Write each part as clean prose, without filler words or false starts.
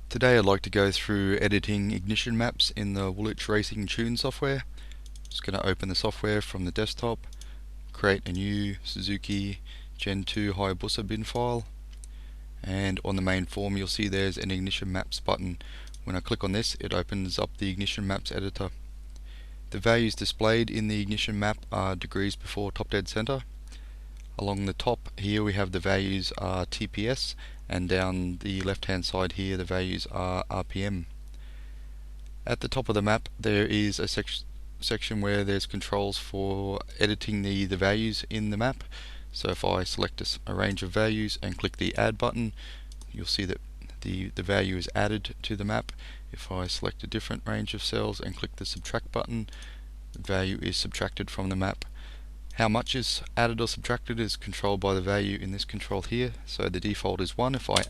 Today I'd like to go through editing ignition maps in the Woolich Racing Tuned software. Just going to open the software from the desktop, create a new Suzuki Gen 2 Hayabusa bin file, and on the main form you'll see there's an ignition maps button. When I click on this, it opens up the ignition maps editor. The values displayed in the ignition map are degrees before top dead center. Along the top here we have the values are TPS, and down the left hand side here the values are RPM. At the top of the map there is a section where there's controls for editing the values in the map. So if I select a range of values and click the add button, you'll see that the value is added to the map. If I select a different range of cells and click the subtract button, the value is subtracted from the map. How much is added or subtracted is controlled by the value in this control here. So the default is 1. If I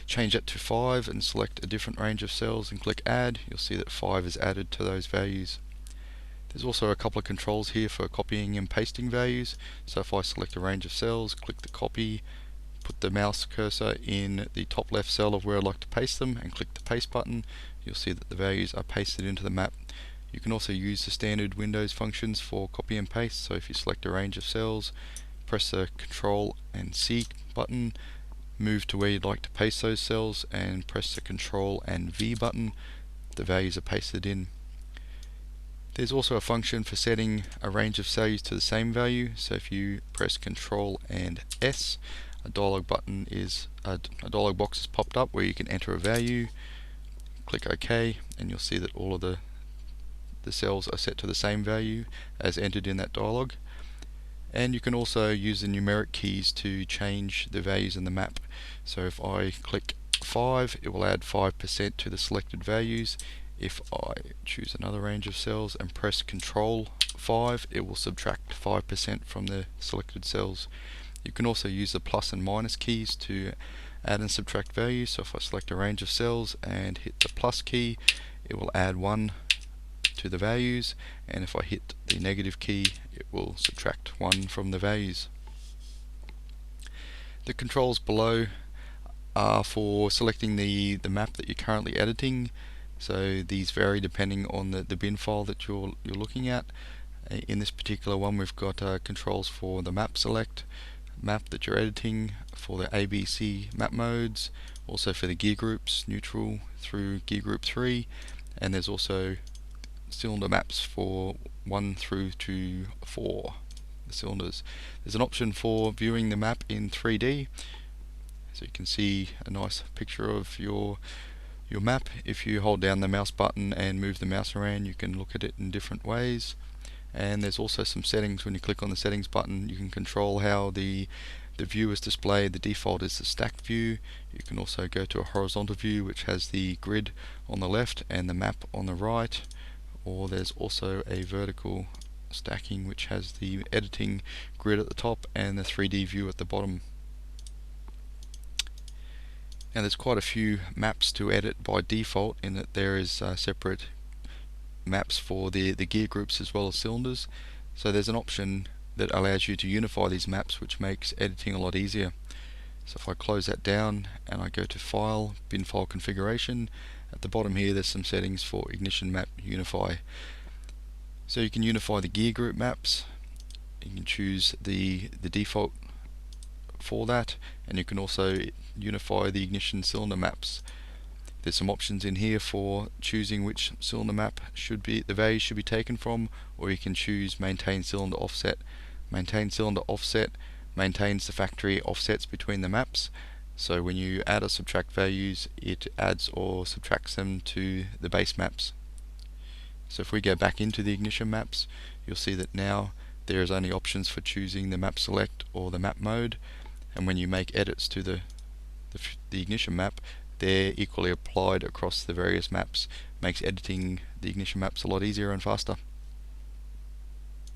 change it to 5 and select a different range of cells and click add, you'll see that 5 is added to those values. There's also a couple of controls here for copying and pasting values. So if I select a range of cells, click the copy, put the mouse cursor in the top left cell of where I'd like to paste them and click the paste button, you'll see that the values are pasted into the map. You can also use the standard Windows functions for copy and paste. So if you select a range of cells, press the Control and C button, move to where you'd like to paste those cells and press the Control and V button, the values are pasted in. There's also a function for setting a range of values to the same value. So if you press Control and S, a dialog box is popped up where you can enter a value. Click OK and you'll see that all of the cells are set to the same value as entered in that dialog. And you can also use the numeric keys to change the values in the map. So if I click 5, it will add 5% to the selected values. If I choose another range of cells and press Control 5, it will subtract 5% from the selected cells. You can also use the plus and minus keys to add and subtract values. So if I select a range of cells and hit the plus key, it will add 1 to the values, and if I hit the negative key, it will subtract 1 from the values. The controls below are for selecting the map that you're currently editing. So these vary depending on the bin file that you're looking at. In this particular one, we've got controls for the map select, map that you're editing, for the ABC map modes, also for the gear groups, neutral through gear group 3, and there's also cylinder maps for 1 through to 4, the cylinders. There's an option for viewing the map in 3D, so you can see a nice picture of your map. If you hold down the mouse button and move the mouse around, you can look at it in different ways. And there's also some settings. When you click on the settings button, you can control how the view is displayed. The default is the stacked view. You can also go to a horizontal view which has the grid on the left and the map on the right, or there's also a vertical stacking which has the editing grid at the top and the 3D view at the bottom. Now there's quite a few maps to edit by default, in that there is separate maps for the gear groups as well as cylinders. So there's an option that allows you to unify these maps, which makes editing a lot easier. So if I close that down and I go to File, Bin File Configuration, at the bottom here there's some settings for Ignition Map Unify. So you can unify the gear group maps, you can choose the default for that, and you can also unify the ignition cylinder maps. There's some options in here for choosing which cylinder map the value should be taken from, or you can choose Maintain Cylinder Offset. Maintain Cylinder Offset maintains the factory offsets between the maps, so when you add or subtract values, it adds or subtracts them to the base maps. So if we go back into the ignition maps, you'll see that now there is only options for choosing the map select or the map mode, and when you make edits to the ignition map, they're equally applied across the various maps. Makes editing the ignition maps a lot easier and faster.